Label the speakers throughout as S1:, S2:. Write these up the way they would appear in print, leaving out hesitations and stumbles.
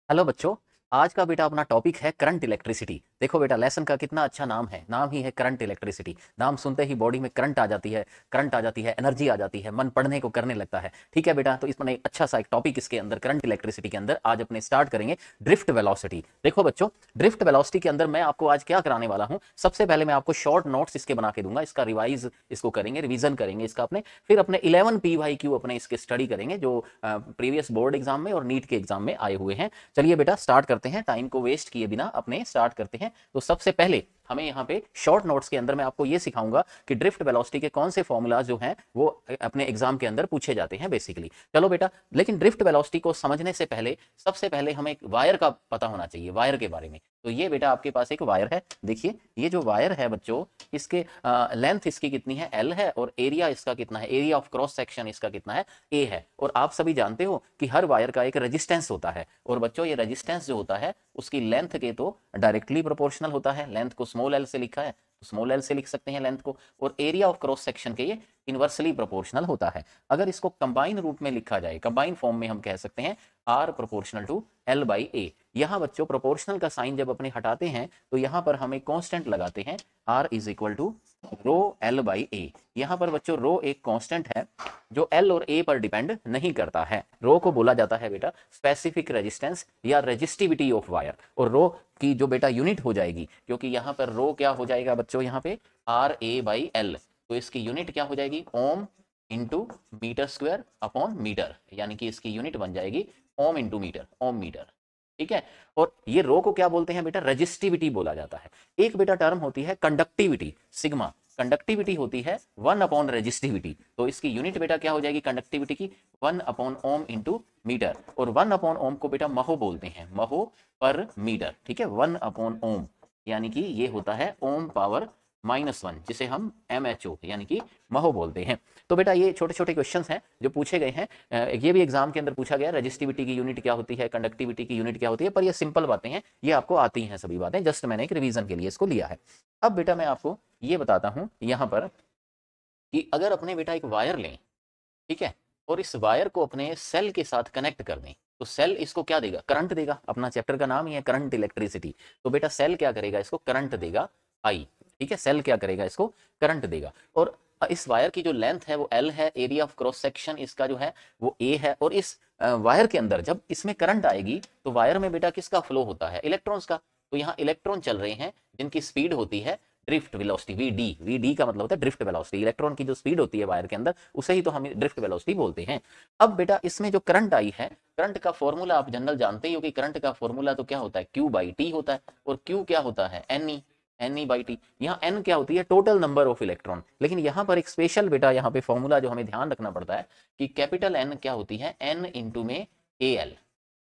S1: Hello बच्चों। आज का बेटा अपना टॉपिक है करंट इलेक्ट्रिसिटी। देखो बेटा, लेसन का कितना अच्छा नाम है, नाम ही है करंट इलेक्ट्रिसिटी। नाम सुनते ही बॉडी में करंट आ जाती है, करंट आ जाती है, एनर्जी आ जाती है, मन पढ़ने को करने लगता है। ठीक है बेटा, तो इसमें एक अच्छा सा एक टॉपिक इसके अंदर करंट इलेक्ट्रिसिटी के अंदर आज अपने स्टार्ट करेंगे, ड्रिफ्ट वेलोसिटी। देखो बच्चों, ड्रिफ्ट वेलोसिटी के अंदर मैं आपको आज क्या कराने वाला हूँ। सबसे पहले मैं आपको शॉर्ट नोट्स इसके बना के दूंगा, इसका रिवाइज इसको करेंगे, रिवीजन करेंगे इसका अपने, फिर अपने 11 PYQ अपने इसके स्टडी करेंगे जो प्रीवियस बोर्ड एग्जाम में और नीट के एग्जाम में आए हुए हैं। चलिए बेटा स्टार्ट करते हैं, टाइम को वेस्ट किए बिना अपने स्टार्ट करते हैं। तो सबसे पहले हमें यहाँ पे शॉर्ट नोट्स के अंदर मैं आपको ये सिखाऊंगा कि ड्रिफ्ट वेलोसिटी के कौन से फॉर्मूलाज जो हैं वो अपने एग्जाम के अंदर पूछे जाते हैं बेसिकली। चलो बेटा, लेकिन ड्रिफ्ट वेलोसिटी को समझने से पहले सबसे पहले हमें एक वायर का पता होना चाहिए, वायर के बारे में। तो ये बेटा आपके पास एक वायर है, देखिए ये जो वायर है बच्चों, इसके लेंथ इसकी कितनी है, L है, और एरिया इसका कितना है, एरिया ऑफ क्रॉस सेक्शन इसका कितना है, A है। और आप सभी जानते हो कि हर वायर का एक रेजिस्टेंस होता है, और बच्चों ये रेजिस्टेंस जो होता है उसकी लेंथ के तो डायरेक्टली प्रोपोर्शनल होता है। लेंथ को स्मॉल एल से लिखा है तो स्मॉल एल से लिख सकते हैं लेंथ को, और एरिया ऑफ क्रॉस सेक्शन के ये इनवर्सली प्रोपोर्शनल होता है। अगर इसको कंबाइन रूप में लिखा जाए, कंबाइन फॉर्म में हम कह सकते हैं R proportional to L by A। यहाँ बच्चों प्रोपोर्शनल का साइन जब अपने हटाते हैं तो यहाँ पर हम एक कांस्टेंट लगाते हैं, R is equal to rho L by A। यहाँ पर बच्चों रो एक कांस्टेंट है जो L और A पर डिपेंड नहीं करता है। रो को बोला जाता है बेटा स्पेसिफिक रेजिस्टेंस या रेजिस्टिविटी ऑफ वायर, और रो की जो बेटा यूनिट हो जाएगी, क्योंकि यहाँ पर रो क्या हो जाएगा बच्चों, यहाँ पे RA बाई L, तो इसकी यूनिट क्या हो जाएगी, ohm into metre square upon metre, यानी कि इसकी यूनिट बन जाएगी ohm into metre, ohm metre. ठीक है, और ये रो को क्या बोलते हैं बेटा, रेजिस्टिविटी बोला जाता है। एक बेटा टर्म होती है कंडक्टिविटी, सिग्मा। कंडक्टिविटी होती है 1 अपॉन रेजिस्टिविटी, तो इसकी यूनिट बेटा क्या हो जाएगी कंडक्टिविटी की, 1 अपॉन ओम इंटू मीटर, और 1 अपॉन ओम को बेटा महो बोलते हैं, महो पर मीटर। ठीक है, 1 अपॉन ओम यानी कि ये होता है ओम पावर -1, जिसे हम MHO यानी कि महो बोलते हैं। तो बेटा ये छोटे छोटे क्वेश्चन हैं जो पूछे गए हैं, ये भी एग्जाम के अंदर पूछा गया, रेजिस्टिविटी की यूनिट क्या होती है, कंडक्टिविटी की यूनिट क्या होती है, पर ये सिंपल बातें हैं, ये आपको आती हैं सभी बातें, जस्ट मैंने एक रिवीजन के लिए इसको लिया है। अब बेटा मैं आपको ये बताता हूँ यहाँ पर कि अगर अपने बेटा एक वायर लें, ठीक है, और इस वायर को अपने सेल के साथ कनेक्ट कर दें, तो सेल इसको क्या देगा, करंट देगा। अपना चैप्टर का नाम ही है करंट इलेक्ट्रिसिटी, तो बेटा सेल क्या करेगा, इसको करंट देगा I। ठीक है, सेल क्या करेगा, इसको करंट देगा। और इस वायर की जो लेंथ है वो L है, एरिया ऑफ क्रॉस सेक्शन इसका जो है वो A है, और इस वायर के अंदर जब इसमें करंट आएगी तो वायर में बेटा किसका फ्लो होता है, इलेक्ट्रॉन्स का। तो यहाँ इलेक्ट्रॉन चल रहे हैं जिनकी स्पीड होती है ड्रिफ्ट वेलोसिटी, VD का मतलब होता है ड्रिफ्ट वेलोसिटी। इलेक्ट्रॉन की जो स्पीड होती है वायर के अंदर उसे ही तो हम ड्रिफ्ट वेलोसिटी बोलते हैं। अब बेटा इसमें जो करंट आई है, करंट का फॉर्मूला आप जनरल जानते ही हो कि करंट का फॉर्मूला तो क्या होता है, Q बाई T होता है, और Q क्या होता है, NE बाई टी। यहाँ N क्या होती है, टोटल नंबर ऑफ इलेक्ट्रॉन। लेकिन यहाँ पर एक स्पेशल बेटा यहाँ पे फॉर्मूला जो हमें ध्यान रखना पड़ता है कि कैपिटल N क्या होती है, N इंटू में AL।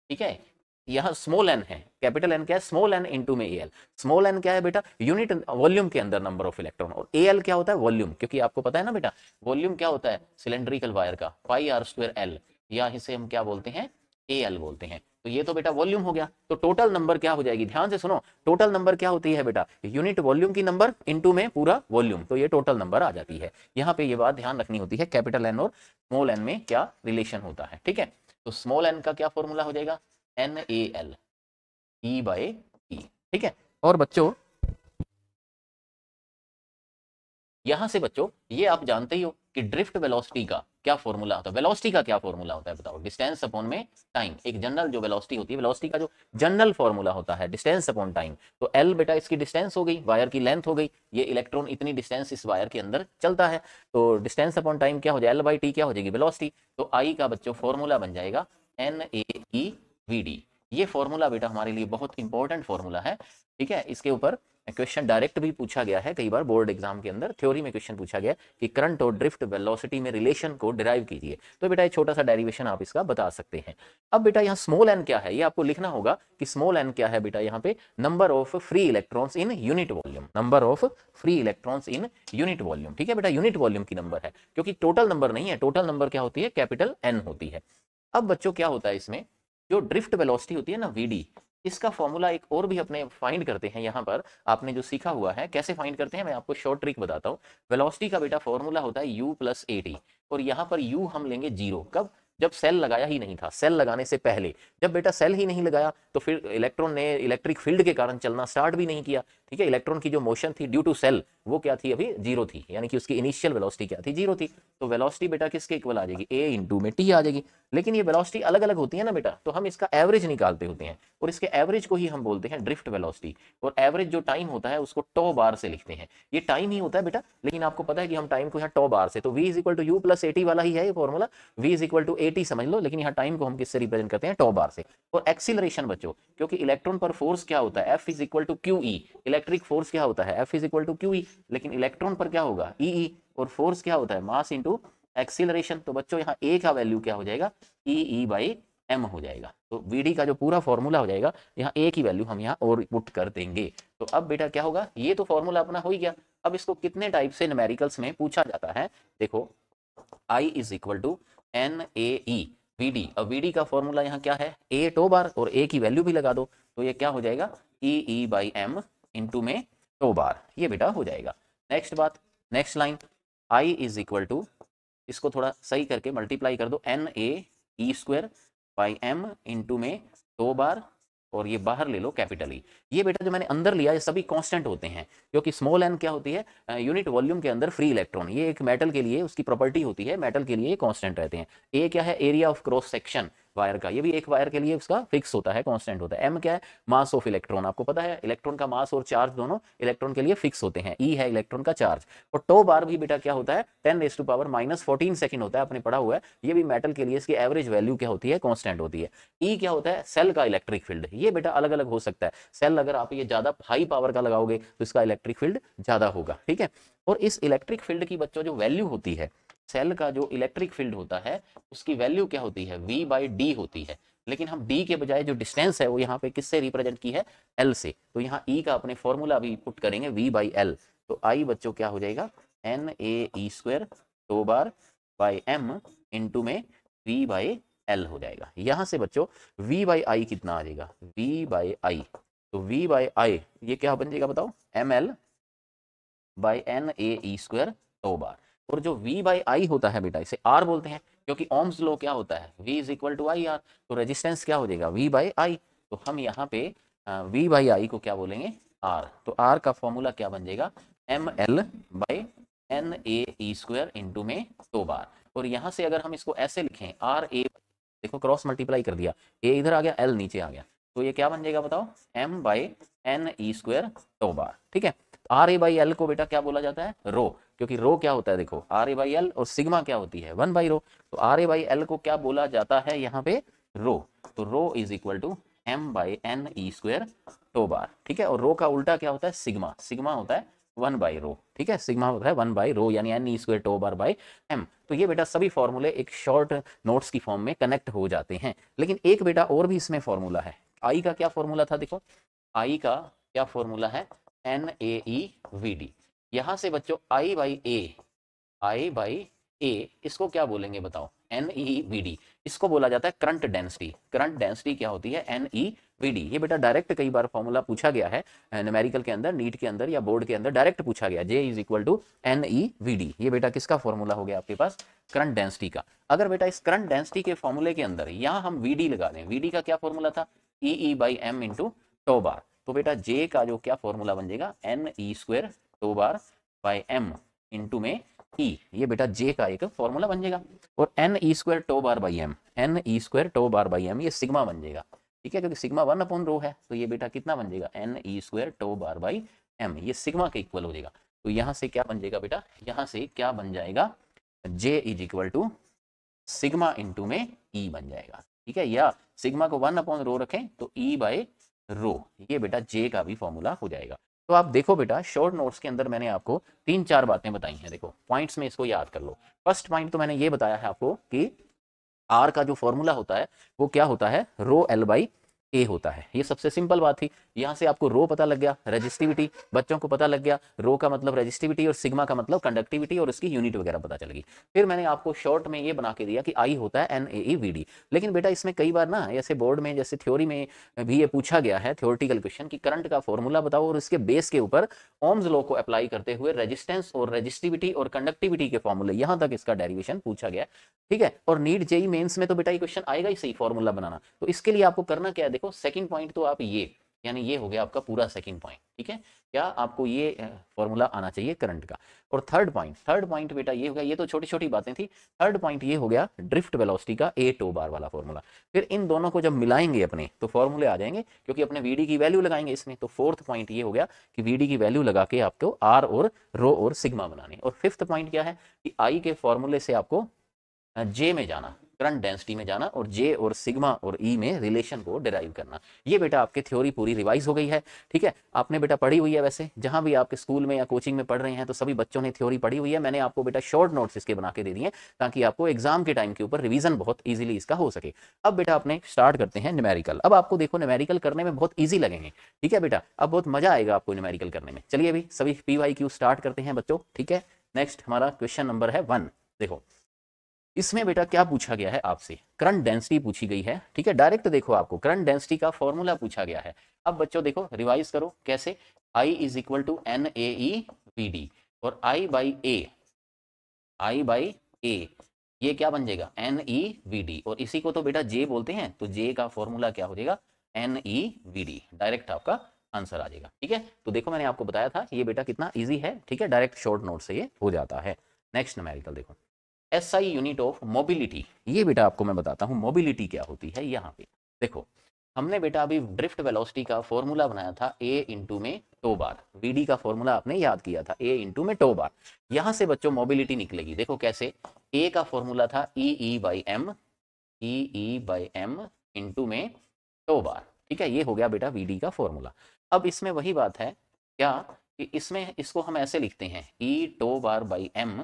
S1: ठीक है, यहाँ स्मॉल n है, कैपिटल N क्या है, स्मॉल n इंटू में AL। स्मॉल n क्या है बेटा, यूनिट वॉल्यूम के अंदर नंबर ऑफ इलेक्ट्रॉन, और AL क्या होता है, वॉल्यूम। क्योंकि आपको पता है ना बेटा वॉल्यूम क्या होता है सिलेंड्रिकल वायर का, पाई आर स्क्वायर L, या इसे हम क्या बोलते हैं, AL बोलते हैं। तो ये तो बेटा वॉल्यूम हो गया, तो टोटल नंबर क्या हो जाएगी, ध्यान से सुनो, टोटल नंबर क्या होती है बेटा, यूनिट वॉल्यूम की नंबर इंटू में पूरा वॉल्यूम, तो ये टोटल नंबर आ जाती है। यहाँ पे ये बात ध्यान रखनी होती है, कैपिटल N और स्मॉल n में क्या रिलेशन होता है। ठीक है, तो स्मॉल n का क्या फॉर्मूला हो जाएगा, NaL E बाई E। ठीक है, और बच्चों यहां से बच्चों ये आप जानते ही हो कि ड्रिफ्ट वेलोसिटी का क्या फॉर्मूला होता है, वेलोसिटी का क्या फॉर्मूला होता है बताओ, डिस्टेंस अपॉन में टाइम। एक जनरल जो वेलोसिटी होती है, वेलोसिटी का जो जनरल फॉर्मूला होता है डिस्टेंस अपॉन टाइम। तो L बेटा इसकी डिस्टेंस हो गई, वायर की लेंथ हो गई, ये इलेक्ट्रॉन इतनी डिस्टेंस इस वायर के अंदर चलता है, तो डिस्टेंस अपॉन टाइम क्या हो जाए, L बाई टी क्या हो जाएगी, वेलोसिटी। तो I का बच्चों फॉर्मूला बन जाएगा NaEVD। ये फॉर्मूला बेटा हमारे लिए बहुत इंपॉर्टेंट फॉर्मूला है। ठीक है, इसके ऊपर क्वेश्चन डायरेक्ट भी पूछा गया है कई बार बोर्ड एग्जाम के अंदर, थ्योरी में क्वेश्चन पूछा गया कि करंट और ड्रिफ्ट वेलोसिटी में रिलेशन को डिराइव कीजिए। तो बेटा एक छोटा सा डेरिवेशन आप इसका बता सकते हैं। अब बेटा यहाँ स्मॉल n क्या है, ये आपको लिखना होगा कि स्मॉल n क्या है बेटा, यहाँ पे number of free electrons in unit volume, number of free electrons in unit volume. ठीक है बेटा, यूनिट वॉल्यूम की नंबर है, क्योंकि टोटल नंबर नहीं है, टोटल नंबर क्या होती है, कैपिटल N होती है। अब बच्चों क्या होता है इसमें, जो ड्रिफ्ट वेलोसिटी होती है ना VD, इसका फॉर्मूला एक और भी अपने फाइंड करते हैं। यहाँ पर आपने जो सीखा हुआ है कैसे फाइंड करते हैं, मैं आपको शॉर्ट ट्रिक बताता हूँ। वेलोसिटी का बेटा फॉर्मूला होता है U प्लस AT, और यहाँ पर U हम लेंगे जीरो, कब, जब सेल लगाया ही नहीं था, सेल लगाने से पहले। जब बेटा सेल ही नहीं लगाया तो फिर इलेक्ट्रॉन ने इलेक्ट्रिक फील्ड के कारण चलना स्टार्ट भी नहीं किया, ठीक है। इलेक्ट्रॉन की जो मोशन थी ड्यू टू सेल वो क्या थी, अभी जीरो थी, यानी कि उसकी इनिशियल वेलोसिटी क्या थी, जीरो थी। तो वेलोसिटी बेटा किसके इक्वल आ जाएगी, ए इंटू में टी आ जाएगी। लेकिन ये वेलोसिटी अलग अलग होती है ना बेटा, तो हम इसका एवरेज निकालते होते हैं और इसके एवरेज को ही हम बोलते हैं ड्रिफ्ट वेलोसिटी। और एवरेज जो टाइम होता है उसको टो बार से लिखते हैं। ये टाइम ही होता है बेटा, लेकिन आपको पता है कि हम टाइम को यहाँ टो बार से, तो v is equal to u plus at वाला ही है ये formula, v is equal to at समझ लो, लेकिन यहाँ टाइम को हम किससे रिप्रेजेंट करते हैं, टो बार से। और एक्सीलरेशन बच्चों, क्योंकि इलेक्ट्रॉन पर फोर्स क्या होता है, F is equal to q e, electric force क्या होता है, F is equal to q e, लेकिन इलेक्ट्रॉन पर क्या होगा, ई, और फोर्स क्या होता है, मास इंटू एक्सीलरेशन। तो बच्चों यहाँ ए का वैल्यू क्या हो जाएगा, ई बाई एम हो जाएगा। तो वीडी का जो पूरा फॉर्मूला हो जाएगा, यहाँ ए की वैल्यू हम यहाँ और पुट कर देंगे। तो अब बेटा क्या होगा, ये तो फॉर्मूला अपना हो ही गया। अब इसको कितने टाइप से न्यूमेरिकल्स में पूछा जाता है, देखो I is equal to n a e v d. अब वी डी का फॉर्मूला यहाँ क्या है, ए टो बार, और ए की वैल्यू भी लगा दो, तो ये क्या हो जाएगा, ई बाई एम इंटू में टो बार, ये बेटा हो जाएगा। नेक्स्ट बात, next line, I is equal to, इसको थोड़ा सही करके मल्टीप्लाई कर दो, n a e square by m into में टो बार, और ये बाहर ले लो कैपिटल ई। ये बेटा जो मैंने अंदर लिया ये सभी कांस्टेंट होते हैं, क्योंकि स्मॉल एन क्या होती है, यूनिट वॉल्यूम के अंदर फ्री इलेक्ट्रॉन। ये एक मेटल के लिए उसकी प्रॉपर्टी होती है, मेटल के लिए कांस्टेंट रहते हैं। ए क्या है, area of cross section wire का, ये भी एक वायर के लिए उसका फिक्स होता है, कांस्टेंट होता है। एम क्या है, मास ऑफ इलेक्ट्रॉन, आपको पता है इलेक्ट्रॉन का मास और चार्ज दोनों इलेक्ट्रॉन के लिए फिक्स होते हैं। ई है इलेक्ट्रॉन का चार्ज। और टो बार भी बेटा क्या होता है, 10⁻⁻14 सेकंड होता है, आपने पढ़ा हुआ है। ये भी मेटल के लिए इसकी एवरेज वैल्यू क्या होती है, कांस्टेंट होती है। ई क्या होता है, सेल का इलेक्ट्रिक फील्ड। ये बेटा अलग अलग हो सकता है, सेल अगर आप ये ज्यादा हाई पावर का लगाओगे तो इसका इलेक्ट्रिक फील्ड ज्यादा होगा, ठीक है। और इस इलेक्ट्रिक फील्ड की बच्चों जो वैल्यू होती है, सेल का जो इलेक्ट्रिक फील्ड होता है उसकी वैल्यू क्या होती है, V बाई डी होती है। लेकिन हम d के बजाय जो डिस्टेंस है वो यहाँ पे किससे रिप्रेजेंट की है, L से। तो यहाँ E का अपने फॉर्मूला भी पुट करेंगे V बाई एल। तो I बच्चों क्या हो जाएगा, n a e square tau bar by m into में V बाई एल हो जाएगा। यहाँ से बच्चों V बाई आई कितना आ जाएगा, V बाई आई। तो V बाई आई ये क्या बन जाएगा बताओ, ml by n a e square tau bar. और जो V बाई आई होता है बेटा इसे R बोलते हैं, क्योंकि ओम्स लॉ क्या होता है, V is equal to I r. तो रेजिस्टेंस क्या हो जाएगा, V बाई आई। तो हम यहाँ पे V बाई आई को क्या बोलेंगे, R। तो R का फॉर्मूला क्या बन जाएगा, ml by n a e square into में टो बार। और यहाँ से अगर हम इसको ऐसे लिखें, R A, देखो क्रॉस मल्टीप्लाई कर दिया, A इधर आ गया, L नीचे आ गया, तो ये क्या बन जाएगा बताओ, m by n e square tau bar, ठीक है। आर ए बाई एल को बेटा क्या बोला जाता है, रो, क्योंकि रो क्या होता है, देखो आर ए बाई एल और सिग्मा क्या होती है, 1 बाई रो। तो आर ए बाई एल को क्या बोला जाता है यहाँ पे, रो। तो rho is equal to m by n e square tau bar, ठीक है। और रो का उल्टा क्या होता है, सिग्मा, सिग्मा होता है 1 बाई रो, ठीक है। सिग्मा होता है 1 बाई रो, यानी n e square tau bar by m. तो ये बेटा सभी फॉर्मूले एक शॉर्ट नोट्स की फॉर्म में कनेक्ट हो जाते हैं। लेकिन एक बेटा और भी इसमें फॉर्मूला है, आई का क्या फॉर्मूला था, देखो आई का क्या फॉर्मूला है, n a e v d. यहां से बच्चों आई बाई ए, इसको क्या बोलेंगे बताओ, एन ई वी डी। इसको बोला जाता है करंट डेंसिटी। करंट डेंसिटी क्या होती है, एन ई वी डी। ये बेटा डायरेक्ट कई बार फॉर्मूला पूछा गया है न्यूमेरिकल के अंदर, नीट के अंदर या बोर्ड के अंदर डायरेक्ट पूछा गया, J is equal to n e v d. ये बेटा किसका फॉर्मूला हो गया आपके पास, करंट डेंसिटी का। अगर बेटा इस करंट डेंसिटी के फॉर्मूले के अंदर यहाँ हम वी डी लगा दें, वी डी का क्या फॉर्मूला था, e by m into tau bar. तो बेटा J का जो क्या फॉर्मूला बन जाएगा, n e square tau bar by m into में E। ये बेटा J का एक फॉर्मूला बन जाएगा। और n e square tau bar by m, n e square tau bar by m, ये सिग्मा बन जाएगा, ठीक है, क्योंकि सिग्मा 1 अपॉन रो है। तो ये बेटा कितना बन जाएगा, n e square tau bar by m, ये सिग्मा के इक्वल हो जाएगा। तो यहाँ से क्या बन जाएगा बेटा, यहाँ से क्या बन जाएगा, J is equal to sigma into में E बन जाएगा, ठीक है। या सिग्मा को 1 अपॉन रो रखें तो E बाई रो, ये बेटा J का भी फॉर्मूला हो जाएगा। तो आप देखो बेटा शॉर्ट नोट्स के अंदर मैंने आपको 3-4 बातें बताई हैं, देखो पॉइंट्स में इसको याद कर लो। फर्स्ट पॉइंट तो मैंने ये बताया है आपको कि R का जो फॉर्मूला होता है वो क्या होता है, रो L बाई ए होता है। ये सबसे सिंपल बात थी। यहाँ से आपको रो पता लग गया, रेजिस्टिविटी बच्चों को पता लग गया, रो का मतलब रेजिस्टिविटी और सिग्मा का मतलब कंडक्टिविटी और उसकी यूनिट वगैरह पता चल गई। फिर मैंने आपको शॉर्ट में ये बना के दिया कि आई होता है NaEVD। लेकिन बेटा इसमें कई बार ना ऐसे बोर्ड में जैसे थ्योरी में भी ये पूछा गया है थ्योरेटिकल क्वेश्चन कि करंट का फॉर्मूला बताओ और इसके बेस के ऊपर ओम्स लॉ को अप्लाई करते हुए रेजिस्टेंस और रेजिस्टिविटी और कंडक्टिविटी के फॉर्मूले, यहां तक इसका डेरिवेशन पूछा गया। ठीक है, और नीट जेई मेंस में तो बेटा ये क्वेश्चन आएगा ही सही फॉर्मूला बनाना। तो इसके लिए आपको करना क्या है, देखो सेकंड पॉइंट तो आप ये, यानी ये हो गया आपका पूरा सेकंड पॉइंट। ठीक है, क्या आपको ये फॉर्मूला आना चाहिए करंट का। और थर्ड पॉइंट बेटा ये हो गया, ये तो छोटी छोटी बातें थी। थर्ड पॉइंट ये हो गया ड्रिफ्ट वेलोसिटी का ए टो बार वाला फॉर्मूला। फिर इन दोनों को जब मिलाएंगे अपने तो फॉर्मूले आ जाएंगे, क्योंकि अपने वीडी की वैल्यू लगाएंगे इसमें। तो फोर्थ पॉइंट ये हो गया कि वीडी की वैल्यू लगा के आपको आर और रो और सिग्मा बनाने। और फिफ्थ पॉइंट क्या है कि आई के फॉर्मूले से आपको जे में जाना, करंट डेंसिटी में जाना, और जे और सिग्मा और ई में रिलेशन को डिराइव करना। ये बेटा आपकी थ्योरी पूरी रिवाइज हो गई है। ठीक है, आपने बेटा पढ़ी हुई है, वैसे जहां भी आपके स्कूल में या कोचिंग में पढ़ रहे हैं तो सभी बच्चों ने थ्योरी पढ़ी हुई है। मैंने आपको बेटा शॉर्ट नोट्स इसके बना के दे दिए ताकि आपको एग्जाम के टाइम के ऊपर रिवीजन बहुत ईजिली इसका हो सके। अब बेटा अपने स्टार्ट करते हैं न्यूमेरिकल। अब आपको देखो न्यूमेरिकल करने में बहुत ईजी लगेंगे। ठीक है बेटा, अब बहुत मजा आएगा आपको न्यूमेरिकल करने में। चलिए अभी सभी PYQ स्टार्ट करते हैं बच्चों। ठीक है, नेक्स्ट हमारा क्वेश्चन नंबर है 1। देखो इसमें बेटा क्या पूछा गया है आपसे, करंट डेंसिटी पूछी गई है। ठीक है, डायरेक्ट देखो आपको करंट डेंसिटी का फॉर्मूला पूछा गया है। अब बच्चों देखो रिवाइज करो कैसे, I is equal to NaEVD और I बाई ए ये क्या बन जाएगा NeVD, और इसी को तो बेटा J बोलते हैं। तो J का फॉर्मूला क्या हो जाएगा NeVD, डायरेक्ट आपका आंसर आ जाएगा। ठीक है, तो देखो मैंने आपको बताया था ये बेटा कितना इजी है। ठीक है, डायरेक्ट शॉर्ट नोट से ये हो जाता है। नेक्स्ट न्यूमेरिकल देखो, SI यूनिट ऑफ मोबिलिटी। ये बेटा आपको मैं बताता हूं मोबिलिटी क्या होती है। यहाँ पे देखो हमने बेटा अभी ड्रिफ्ट वेलोसिटी का फॉर्मूला बनाया था A इंटू में टो बार। VD का फॉर्मूला आपने याद किया था A इंटू में टो बार। यहां से बच्चों मोबिलिटी निकलेगी। देखो कैसे, A का फॉर्मूला था EE बाई एम इंटू में टो बार। ठीक है, ये हो गया बेटा VD का फॉर्मूला। अब इसमें वही बात है क्या कि इसमें इसको हम ऐसे लिखते हैं E tau bar by M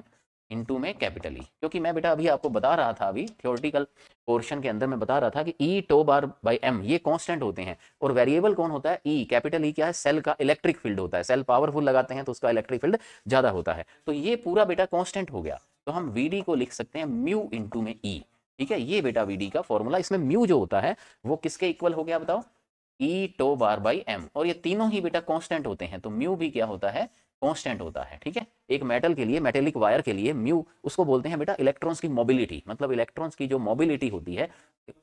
S1: into में कैपिटल ई, क्योंकि मैं बेटा अभी आपको बता रहा था, अभी थ्योरेटिकल पोर्शन के अंदर मैं बता रहा था कि ई टो बार बाई एम ये कांस्टेंट होते हैं और वेरिएबल कौन होता है ई। कैपिटल ई क्या है, सेल का इलेक्ट्रिक फील्ड होता है। सेल पावरफुल लगाते हैं तो उसका इलेक्ट्रिक फील्ड ज्यादा होता है। तो ये पूरा बेटा कांस्टेंट हो गया, तो हम वीडी को लिख सकते हैं म्यू इंटू में ई। ठीक है, ये बेटा वीडी का फॉर्मूला। इसमें म्यू जो होता है वो किसके इक्वल हो गया बताओ, ई टो बार बाई एम, और ये तीनों ही बेटा कांस्टेंट होते हैं तो म्यू भी क्या होता है, कांस्टेंट होता है। ठीक है, एक मेटल के लिए, मेटेलिक वायर के लिए म्यू उसको बोलते हैं बेटा इलेक्ट्रॉन्स की मोबिलिटी, मतलब इलेक्ट्रॉन्स की जो मोबिलिटी होती है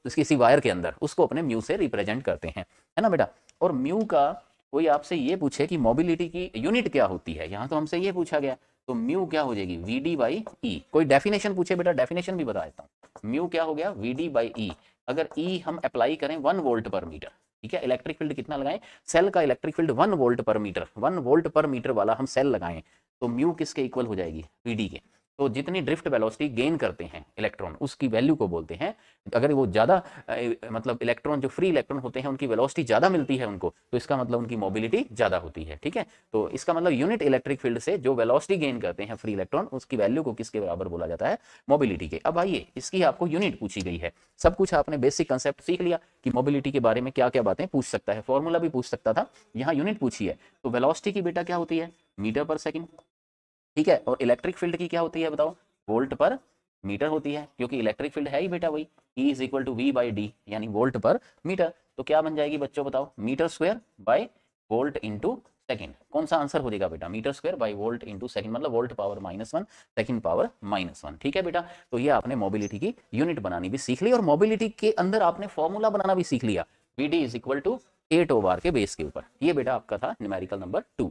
S1: किसी वायर के अंदर उसको अपने म्यू से रिप्रेजेंट करते हैं, है ना बेटा। और म्यू का कोई आपसे ये पूछे कि मोबिलिटी की यूनिट क्या होती है, यहाँ तो हमसे ये पूछा गया, तो म्यू क्या हो जाएगी VD बाई ई। कोई डेफिनेशन पूछे बेटा डेफिनेशन भी बता देता हूँ। म्यू क्या हो गया VD बाई ई। अगर ई हम अप्लाई करें 1 वोल्ट पर मीटर, ठीक है, इलेक्ट्रिक फील्ड कितना लगाएं, सेल का electric field 1 volt per metre, 1 volt per metre वाला हम सेल लगाएं तो म्यू किसके इक्वल हो जाएगी, VD के। तो जितनी ड्रिफ्ट वेलोसिटी गेन करते हैं इलेक्ट्रॉन उसकी वैल्यू को बोलते हैं, अगर वो ज़्यादा मतलब इलेक्ट्रॉन जो फ्री इलेक्ट्रॉन होते हैं उनकी वेलोसिटी ज़्यादा मिलती है उनको, तो इसका मतलब उनकी मोबिलिटी ज़्यादा होती है। ठीक है, तो इसका मतलब यूनिट इलेक्ट्रिक फील्ड से जो वेलोसिटी गेन करते हैं फ्री इलेक्ट्रॉन उसकी वैल्यू को किसके बराबर बोला जाता है, मोबिलिटी के। अब आइए इसकी आपको यूनिट पूछी गई है। सब कुछ आपने बेसिक कंसेप्ट सीख लिया कि मोबिलिटी के बारे में क्या क्या बातें पूछ सकता है, फॉर्मूला भी पूछ सकता था, यहाँ यूनिट पूछी है। तो वेलोसिटी की बेटा क्या होती है, मीटर पर सेकेंड। ठीक है, और इलेक्ट्रिक फील्ड की क्या होती है बताओ, वोल्ट पर मीटर होती है, क्योंकि इलेक्ट्रिक फील्ड है ही बेटा वही E is equal to V by d, यानी वोल्ट पर मीटर। तो क्या बन जाएगी बच्चों बताओ, metre square by volt into second. कौन सा आंसर हो जाएगा बेटा, metre square by volt into second, मतलब वोल्ट पावर -1 सेकेंड पावर -1। ठीक है बेटा, तो ये आपने मोबिलिटी की यूनिट बनानी भी सीख ली और मोबिलिटी के अंदर आपने फॉर्मूला बनाना भी सीख लिया, VD is equal to 8 over के बेस के ऊपर। ये बेटा आपका था न्यूमेरिकल नंबर 2।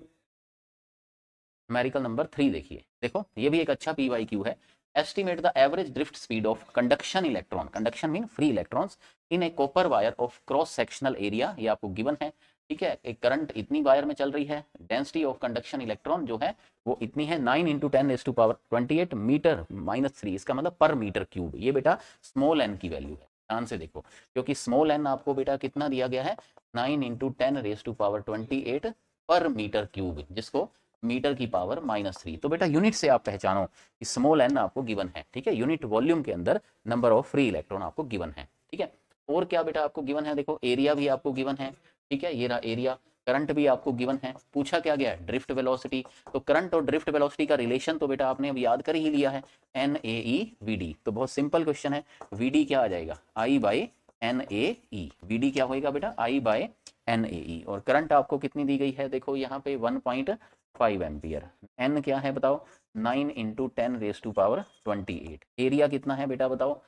S1: न्यूमेरिकल नंबर 3 देखिए, देखो ये भी एक अच्छा PYQ है। Estimate the average drift speed of conduction electron, conduction mean free electrons in A copper wire of cross sectional area, ये आपको गिवन है। ठीक है, एक करंट इतनी वायर में चल रही है, डेंसिटी ऑफ कंडक्शन इलेक्ट्रॉन जो है वो इतनी है 9 × 10⁻28 मीटर -3, इसका मतलब पर मीटर क्यूब। ये बेटा स्मॉल n की वैल्यू है, ध्यान से देखो, क्योंकि स्मॉल n आपको बेटा कितना दिया गया है, 9 × 10⁻28 पर मीटर क्यूब, जिसको मीटर की पावर -3। तो बेटा यूनिट से आप पहचानो कि स्मॉल n आपको गिवन है। ठीक है, यूनिट वॉल्यूम के अंदर नंबर ऑफ फ्री इलेक्ट्रॉन आपको गिवन है। ठीक है, और क्या बेटा आपको गिवन है, देखो एरिया भी आपको गिवन है, ठीक है, ये रहा एरिया। करंट भी आपको गिवन है, पूछा क्या गया है, ड्रिफ्ट वेलोसिटी। तो करंट और ड्रिफ्ट वेलोसिटी का रिलेशन तो बेटा आपने अब याद कर ही लिया है, n a e v d. तो बहुत सिंपल क्वेश्चन है, वी डी क्या आ जाएगा, I by n a e. V d क्या होएगा बेटा, आई बाई एन ए ई। और करंट आपको कितनी दी गई है, देखो यहाँ पे 1.5 एम्पियर। एन क्या है बताओ, 9 इंटू 10⁻28। एरिया कितना है बेटा बताओ,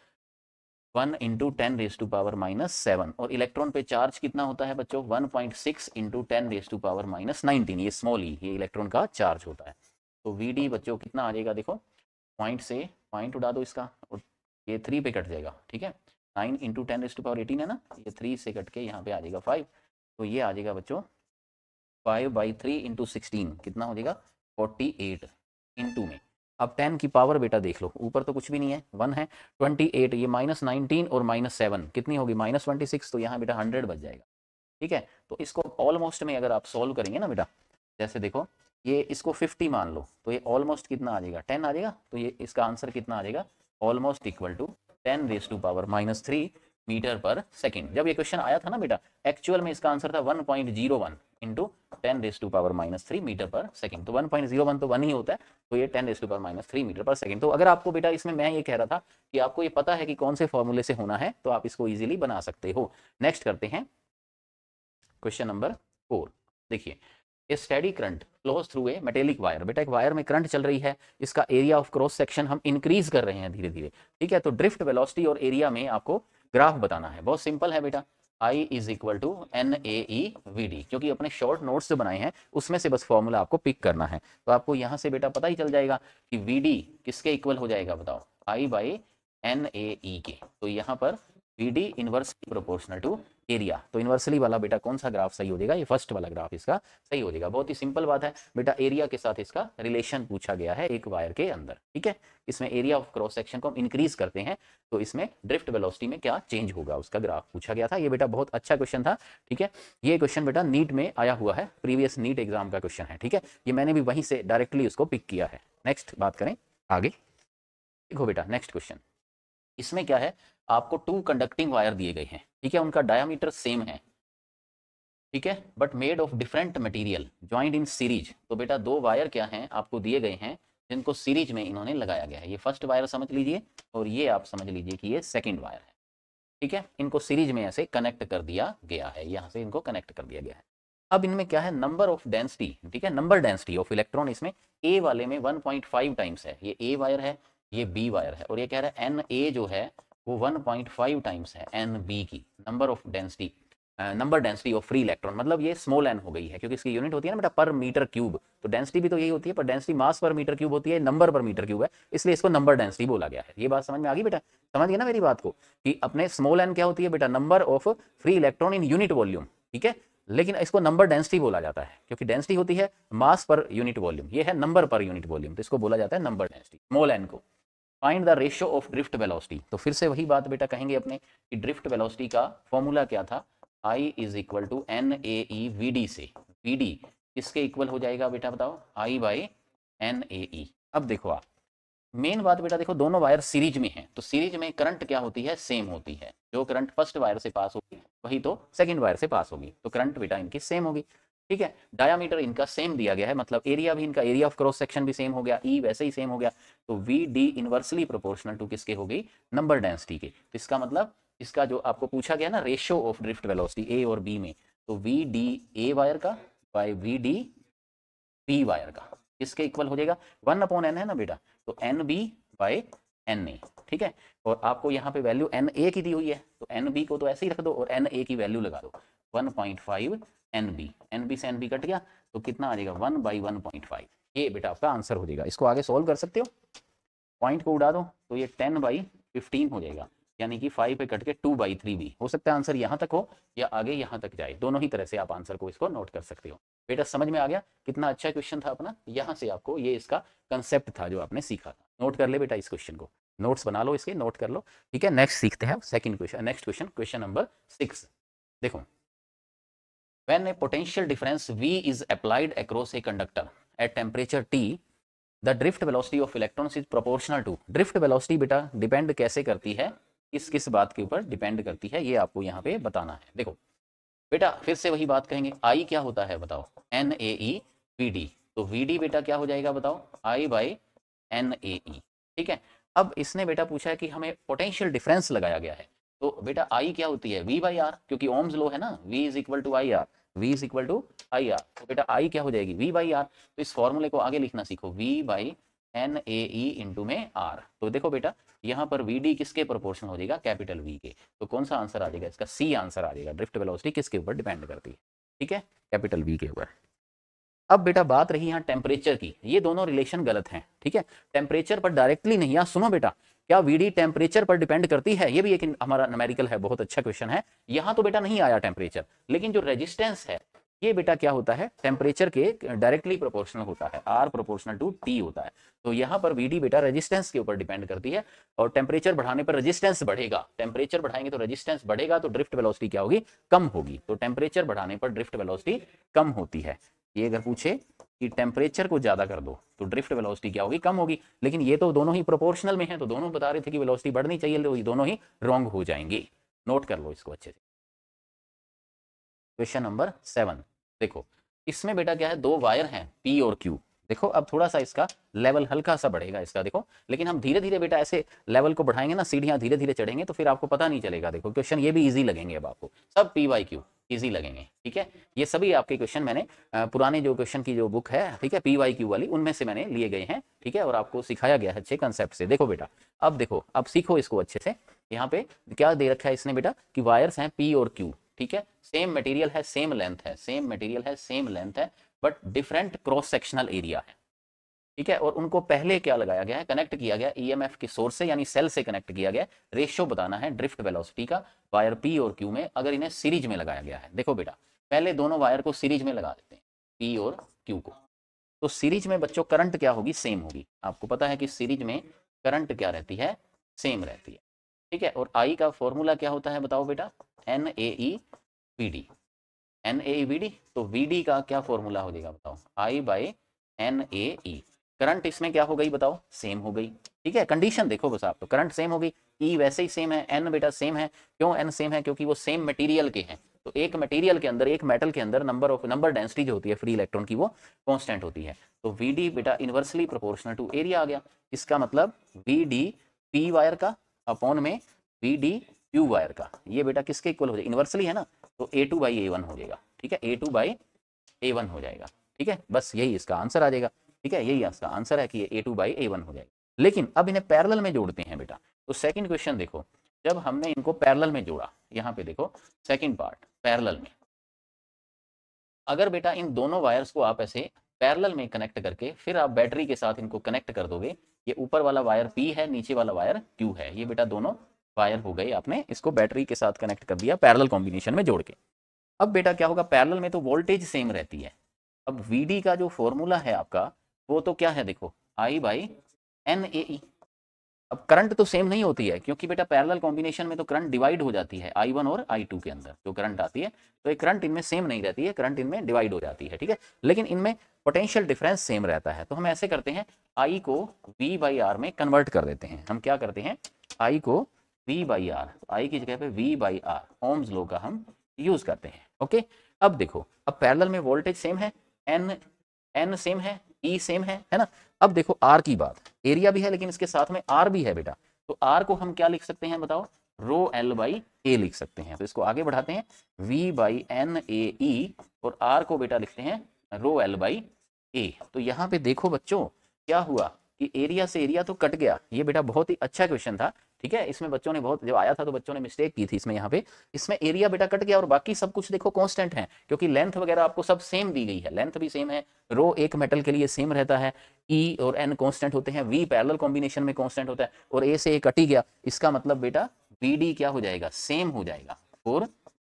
S1: 1 इंटू 10⁻⁻7। और इलेक्ट्रॉन पे चार्ज कितना होता है बच्चों, 1.6 इंटू 10⁻⁻19। ये स्मॉल ई, ये इलेक्ट्रॉन का चार्ज होता है। तो वी डी बच्चों कितना आ जाएगा, देखो पॉइंट से पॉइंट उड़ा दो इसका, और ये 3 पे कट जाएगा। ठीक है, 9 इंटू 10⁻18 है ना, ये 3 से कट के यहाँ पे आ जाएगा 5। तो ये आ जाएगा बच्चों 5/3 इंटू 16 कितना हो जाएगा, 48 इंटू में। अब 10 की पावर बेटा देख लो, ऊपर तो कुछ भी नहीं है, 1 है, 28, ये -19 और -7 कितनी होगी, -26। तो यहाँ बेटा 100 बच जाएगा। ठीक है, तो इसको ऑलमोस्ट में अगर आप सॉल्व करेंगे ना बेटा, जैसे देखो ये इसको 50 मान लो, तो ये ऑलमोस्ट कितना आ जाएगा, 10 आ जाएगा। तो ये इसका आंसर कितना आ जाएगा, ऑलमोस्ट इक्वल टू 10⁻³ मीटर पर सेकेंड। जब ये क्वेश्चन आया था ना बेटा, एक्चुअल में इसका आंसर था 1.01 इंटू 10⁻³ मीटर पर सेकेंड। तो 1.01 तो 1 ही होता है, तो ये 10⁻³ मीटर पर सेकेंड। तो अगर आपको बेटा इसमें मैं ये कह रहा था कि आपको ये पता है कि कौन से फॉर्मूले से होना है, तो आप इसको इजीली बना सकते हो। नेक्स्ट करते हैं क्वेश्चन नंबर 4। देखिए, a steady current flows through a metallic wire. बेटा एक वायर में करंट चल रही है, इसका एरिया ऑफ क्रॉस सेक्शन हम इंक्रीज कर रहे हैं धीरे धीरे। ठीक है, तो ड्रिफ्ट वेलोसिटी और एरिया में आपको ग्राफ बताना है। बहुत सिंपल है बेटा, I is equal to n a e v d, क्योंकि अपने शॉर्ट नोट्स जो बनाए हैं उसमें से बस फॉर्मूला आपको पिक करना है। तो आपको यहाँ से बेटा पता ही चल जाएगा कि वी डी किसके इक्वल हो जाएगा बताओ, I by n a e के। तो यहाँ पर v d inversely proportional to area. तो इनवर्सली वाला बेटा कौन सा ग्राफ सही हो जाएगा, ये फर्स्ट वाला ग्राफ इसका सही हो जाएगा। बहुत ही सिंपल बात है बेटा, एरिया के साथ इसका रिलेशन पूछा गया है एक वायर के अंदर। ठीक है, इसमें एरिया ऑफ क्रॉस सेक्शन को हम इंक्रीज करते हैं, तो इसमें ड्रिफ्ट वेलोसिटी में क्या चेंज होगा उसका ग्राफ पूछा गया था। ये बेटा बहुत अच्छा क्वेश्चन था। ठीक है, ये क्वेश्चन बेटा नीट में आया हुआ है, प्रीवियस नीट एग्जाम का क्वेश्चन है। ठीक है, ये मैंने भी वहीं से डायरेक्टली उसको पिक किया है। नेक्स्ट बात करें आगे, देखो बेटा नेक्स्ट क्वेश्चन, इसमें क्या है, आपको 2 कंडक्टिंग वायर दिए गए हैं। ठीक है, उनका डायामीटर सेम है। ठीक है, but made of different material joint in series. तो बेटा 2 वायर क्या हैं आपको दिए गए हैं, जिनको सीरीज में इन्होंने लगाया गया है। ये फर्स्ट वायर समझ लीजिए, और ये आप समझ लीजिए कि ये सेकंड वायर है। ठीक है, इनको सीरीज में ऐसे कनेक्ट कर दिया गया है, यहाँ से इनको कनेक्ट कर दिया गया है। अब इनमें क्या है, नंबर ऑफ डेंसिटी। ठीक है, नंबर डेंसिटी ऑफ इलेक्ट्रॉन इसमें ए वाले में 1.5 टाइम्स है। ये ए वायर है, ये बी वायर है, और ये कह रहा है एन ए जो है वो 1.5 टाइम्स है एन बी की number of density. Number density of free electron, मतलब ये स्मॉल एन हो गई है, क्योंकि इसकी यूनिट होती है ना बेटा पर मीटर क्यूब। तो डेंसिटी भी तो यही होती है, पर डेंसिटी मास पर मीटर क्यूब होती है, नंबर पर मीटर क्यूब है, इसलिए इसको नंबर डेंसिटी बोला गया है। ये बात समझ में आ गई बेटा, समझ गए ना मेरी बात को, कि अपने स्मॉल एन क्या होती है बेटा, number of free electron in unit volume. ठीक है, लेकिन इसको नंबर डेंसिटी बोला जाता है, क्योंकि डेंसिटी होती है मास पर यूनिट वॉल्यूम, ये है नंबर पर यूनिट वॉल्यूम, तो इसको बोला जाता है नंबर डेंसिटी स्मॉल एन को। Find the ratio of drift velocity. तो फिर से वही बात बेटा कहेंगे अपने कि ड्रिफ्ट वेलोसिटी का फॉर्मूला क्या था, I is equal to n a e v d से। वी डी किसके इक्वल हो जाएगा बेटा बताओ, I by n a e. अब देखो आप, मेन बात बेटा देखो, दोनों वायर सीरीज में हैं, तो सीरीज में करंट क्या होती है, सेम होती है। जो करंट फर्स्ट वायर से पास होगी वही तो सेकंड वायर से पास होगी, तो करंट बेटा इनकी सेम होगी। ठीक है, डायामीटर इनका सेम दिया गया है, मतलब एरिया भी इनका, एरिया ऑफ क्रॉस सेक्शन भी सेम हो गया, ई वैसे ही सेम हो गया। तो v d inversely proportional to किसके हो गई, नंबर डेंसिटी के। तो इसका मतलब इसका जो आपको पूछा गया ना ratio of drift velocity a और बी में, तो वी डी ए वायर का by v d b wire का किसके इक्वल हो जाएगा, 1/n है ना बेटा, तो n b by n a. ठीक है, और आपको यहाँ पे वैल्यू एन ए की दी हुई है, तो एन बी को तो ऐसे ही रख दो और एन ए की वैल्यू लगा दो 1.5 एन बी से एन बी कट गया, तो कितना आ जाएगा 1/1.5। ये बेटा आपका आंसर हो जाएगा। इसको आगे सोल्व कर सकते हो, पॉइंट को उड़ा दो तो ये 10/15 हो जाएगा, यानी कि 5 पे कट के 2/3 भी हो सकता है। आंसर यहाँ तक हो या आगे यहाँ तक जाए, दोनों ही तरह से आप आंसर को इसको नोट कर सकते हो। बेटा समझ में आ गया, कितना अच्छा क्वेश्चन था अपना। यहाँ से आपको ये इसका कंसेप्ट था जो आपने सीखा था। नोट कर ले बेटा इस क्वेश्चन को, नोट्स बना लो इसके, नोट कर लो। ठीक है, नेक्स्ट सीखते हैं second question. Next question, question number 6। देखो, when a potential difference V is applied across a conductor at temperature T, the drift velocity of electrons is proportional to। drift velocity बेटा depend कैसे करती है, किस किस बात के ऊपर डिपेंड करती है, ये आपको यहाँ पे बताना है। देखो, बेटा फिर से वही बात कहेंगे, आई क्या होता है बताओ, n a e v d, तो वी डी बेटा क्या हो जाएगा बताओ, आई बाई एन ए ई। ठीक है, अब इसने बेटा पूछा है कि हमें पोटेंशियल डिफरेंस लगाया गया है, तो बेटा आई क्या होती है, वी बाई आर, क्योंकि ओम्स लो है ना, v is equal to I r, v is equal to I r, तो बेटा आई क्या हो जाएगी, वी बाई आर। तो इस फॉर्मूले को आगे लिखना सीखो, v by n a e into में आर। तो देखो बेटा यहाँ पर वी डी किसके प्रोपोर्शनल हो जाएगा, कैपिटल वी के, तो कौन सा आंसर आ जाएगा इसका, सी आंसर आ जाएगा। ड्रिफ्ट वेलोसिटी किसके ऊपर डिपेंड करती है, ठीक है, कैपिटल वी के ऊपर। अब बेटा बात रही यहाँ टेम्परेचर की, ये दोनों रिलेशन गलत हैं, ठीक है, टेम्परेचर पर डायरेक्टली नहीं। यहाँ सुनो बेटा, क्या वीडी टेम्परेचर पर डिपेंड करती है, ये भी एक हमारा न्यूमेरिकल है, बहुत अच्छा क्वेश्चन है। यहाँ तो बेटा नहीं आया टेम्परेचर, लेकिन जो रेजिस्टेंस है ये बेटा क्या होता है, टेम्परेचर के डायरेक्टली प्रोपोर्शनल होता है, आर प्रोपोर्शनल टू टी होता है। तो यहाँ पर वीडी बेटा रेजिस्टेंस के ऊपर डिपेंड करती है, और टेम्परेचर बढ़ाने पर रेजिस्टेंस बढ़ेगा, टेम्परेचर बढ़ाएंगे तो रेजिस्टेंस बढ़ेगा, तो ड्रिफ्ट वेलोसिटी क्या होगी, कम होगी। तो टेम्परेचर बढ़ाने पर ड्रिफ्ट वेलोसिटी कम होती है। ये अगर पूछे कि टेम्परेचर को ज्यादा कर दो तो ड्रिफ्ट वेलोसिटी क्या होगी, कम होगी, लेकिन ये तो दोनों ही प्रोपोर्शनल में है, तो दोनों बता रहे थे कि वेलोसिटी बढ़नी चाहिए, तो ये दोनों ही रॉन्ग हो जाएंगे। नोट कर लो इसको अच्छे से। क्वेश्चन नंबर 7 देखो, इसमें बेटा क्या है, दो वायर हैं पी और क्यू। देखो अब थोड़ा सा इसका लेवल हल्का सा बढ़ेगा इसका, देखो, लेकिन हम धीरे धीरे बेटा ऐसे लेवल को बढ़ाएंगे ना, सीढ़ियां धीरे धीरे चढ़ेंगे, तो फिर आपको पता नहीं चलेगा। देखो क्वेश्चन ये भी इजी लगेंगे अब आपको, सब पी वाई क्यू इजी लगेंगे, ठीक है। ये सभी आपके क्वेश्चन मैंने पुराने जो क्वेश्चन की जो बुक है, ठीक है, पी वाई क्यू वाली, उनमें से मैंने लिए गए हैं, ठीक है, और आपको सिखाया गया है अच्छे कंसेप्ट से। देखो बेटा अब देखो, अब सीखो इसको अच्छे से। यहाँ पे क्या दे रखा है इसने बेटा, कि वायर्स हैं पी और क्यू, ठीक है, सेम मटेरियल है, सेम लेंथ है, सेम मटेरियल है, सेम लेंथ है, but different cross sectional area है, ठीक है। और उनको पहले क्या लगाया गया है, कनेक्ट किया गया ईएमएफ के सोर्स से, यानी सेल से कनेक्ट किया गया। रेशियो बताना है ड्रिफ्ट वेलोसिटी का वायर पी और क्यू में, अगर इन्हें सीरीज में लगाया गया है। देखो बेटा पहले दोनों वायर को सीरीज में लगा देते हैं, पी और क्यू को, तो सीरीज में बच्चों करंट क्या होगी, सेम होगी। आपको पता है कि सीरीज में करंट क्या रहती है, सेम रहती है, ठीक है। और आई का फॉर्मूला क्या होता है बताओ बेटा, n a e v d, n a v d, तो वी डी का क्या फॉर्मूला हो जाएगा बताओ, I by n a e. Current इसमें क्या हो गई बताओ, सेम हो गई, ठीक है। कंडीशन देखो बस आप, तो करंट सेम हो गई, ई वैसे ही सेम है, एन बेटा सेम है। क्यों एन सेम है, क्योंकि वो सेम मटेरियल के हैं, तो एक मटेरियल के अंदर, एक मेटल के अंदर नंबर डेंसिटी जो होती है फ्री इलेक्ट्रॉन की, वो कांस्टेंट होती है। तो वी डी बेटा इनवर्सली प्रोपोर्शनल टू एरिया आ गया। इसका मतलब वी डी पी वायर का अपॉन में वी डी क्यू वायर का, ये बेटा किसके इक्वल हो जाएगा, इनवर्सली है ना, तो ए टू बाई ए वन हो जाएगा, ठीक है, ए टू बाई ए वन हो जाएगा, ठीक है। बस यही इसका आंसर आ जाएगा, ठीक है, यही इसका आंसर है कि ये A2 बाई A1 हो जाएगा। लेकिन अब इन्हें पैरेलल में जोड़ते हैं बेटा, तो सेकंड क्वेश्चन देखो, जब हमने इनको पैरेलल में जोड़ा, यहाँ पे देखो सेकंड पार्ट पैरेलल में, अगर बेटा इन दोनों वायर्स को आप ऐसे पैरेलल में कनेक्ट करके फिर आप बैटरी के साथ इनको कनेक्ट कर दोगे, ये ऊपर वाला वायर P है, नीचे वाला वायर Q है, ये बेटा दोनों वायर हो गए, आपने इसको बैटरी के साथ कनेक्ट कर दिया पैरेलल कॉम्बिनेशन में जोड़ के। अब बेटा क्या होगा, पैरेलल में तो वोल्टेज सेम रहती है। अब वीडी का जो फॉर्मूला है आपका, वो तो क्या है देखो, आई बाई एन ए ई। अब करंट तो सेम नहीं होती है, क्योंकि बेटा पैरेलल कॉम्बिनेशन में तो करंट डिवाइड हो जाती है, I1 और I2 के अंदर जो करंट आती है, तो ये करंट इनमें सेम नहीं रहती है, करंट इनमें डिवाइड हो जाती है, ठीक है। लेकिन इनमें पोटेंशियल डिफरेंस सेम रहता है, तो हम ऐसे करते हैं, I को V बाई आर में कन्वर्ट कर देते हैं। हम क्या करते हैं, I को V बाई आर, आई की जगह पे V by r, ohm's law का हम यूज करते हैं, ओके। अब देखो, अब पैरेलल में वोल्टेज सेम है, एन सेम है, ई सेम है ना। अब देखो आर की बात, एरिया भी है लेकिन इसके साथ में आर भी है बेटा, तो आर को हम क्या लिख सकते हैं बताओ, रो एल बाई ए लिख सकते हैं। तो इसको आगे बढ़ाते हैं, वी बाई एन ए ई, और आर को बेटा लिखते हैं रो एल बाई ए। तो यहाँ पे देखो बच्चों क्या हुआ कि एरिया से एरिया तो कट गया। ये बेटा बहुत ही अच्छा क्वेश्चन था, ठीक है, इसमें बच्चों ने बहुत, जब आया था तो बच्चों ने मिस्टेक की थी इसमें, यहाँ पे इसमें एरिया बेटा कट गया और बाकी सब कुछ देखो कांस्टेंट है, क्योंकि लेंथ वगैरह आपको सब सेम दी गई है, लेंथ भी सेम है, रो एक मेटल के लिए सेम रहता है, ई और एन कांस्टेंट होते हैं, वी पैरेलल कॉम्बिनेशन में कांस्टेंट होता है, और ए से ए कट ही गया। इसका मतलब बेटा वी डी क्या हो जाएगा, सेम हो जाएगा फॉर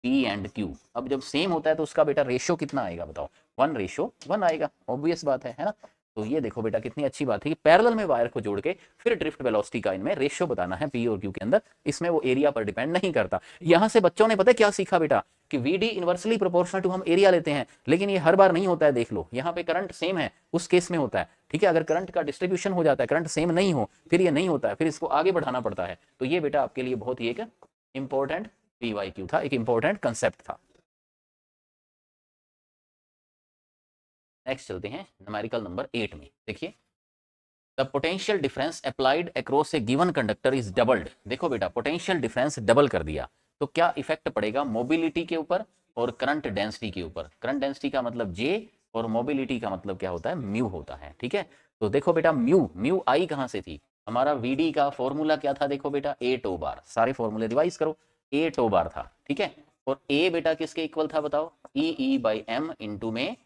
S1: पी एंड क्यू। अब जब सेम होता है तो उसका बेटा रेशियो कितना आएगा बताओ, 1:1 आएगा, ऑब्वियस बात है ना। तो ये देखो बेटा कितनी अच्छी बात है कि पैरेलल में वायर को जोड़ के फिर ड्रिफ्ट वेलोसिटी का इनमें रेशियो बताना है पी और क्यू के अंदर, इसमें वो एरिया पर डिपेंड नहीं करता। यहां से बच्चों ने पता क्या सीखा बेटा, कि वीडी इनवर्सली प्रोपोर्शनल टू हम एरिया लेते हैं, लेकिन ये हर बार नहीं होता है। देख लो यहाँ पे करंट सेम है, उस केस में होता है, ठीक है। अगर करंट का डिस्ट्रीब्यूशन हो जाता है, करंट सेम नहीं हो, फिर ये नहीं होता है, फिर इसको आगे बढ़ाना पड़ता है। तो ये बेटा आपके लिए बहुत ही एक इंपॉर्टेंट PYQ था, एक इंपॉर्टेंट कंसेप्ट था। नेक्स्ट चलते हैं न्यूमेरिकल नंबर 8 में। देखिए, the potential difference applied across A given conductor is doubled. देखो बेटा, पोटेंशियल डिफरेंस डबल कर दिया तो क्या इफेक्ट पड़ेगा मोबिलिटी के ऊपर और करंट डेंसिटी के ऊपर। करंट डेंसिटी का मतलब जे और मोबिलिटी का मतलब क्या होता है, म्यू होता है। ठीक है, तो देखो बेटा, म्यू आई कहां से थी, हमारा वीडी का फॉर्मूला क्या था, देखो बेटा, ए टो बार। सारे फॉर्मूले रिवाइज करो, ए टो बार था। ठीक है, और ए बेटा किसके इक्वल था बताओ, ई बाई एम इंटू में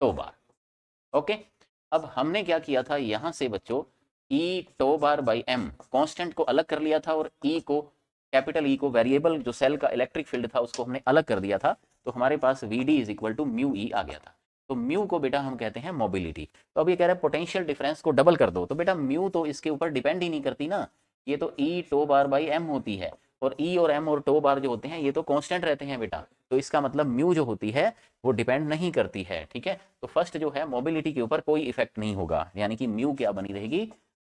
S1: टो बार। ओके, अब हमने क्या किया था यहां से बच्चों, e tau bar by m constant को अलग कर लिया था और ई को, कैपिटल ई को, वेरिएबल जो सेल का इलेक्ट्रिक फील्ड था उसको हमने अलग कर दिया था, तो हमारे पास v d is equal to mu E आ गया था। तो म्यू को बेटा हम कहते हैं मोबिलिटी। तो अब ये कह रहा है पोटेंशियल डिफरेंस को डबल कर दो, तो बेटा म्यू तो इसके ऊपर डिपेंड ही नहीं करती ना, ये तो ई टो बार बाई एम होती है, और ई और एम और टो बार जो होते हैं ये तो कांस्टेंट रहते हैं बेटा, तो इसका मतलब म्यू जो होती है वो डिपेंड नहीं करती है। ठीक है, तो फर्स्ट जो है मोबिलिटी के ऊपर कोई इफेक्ट नहीं होगा, यानी कि म्यू क्या बनी रहेगी,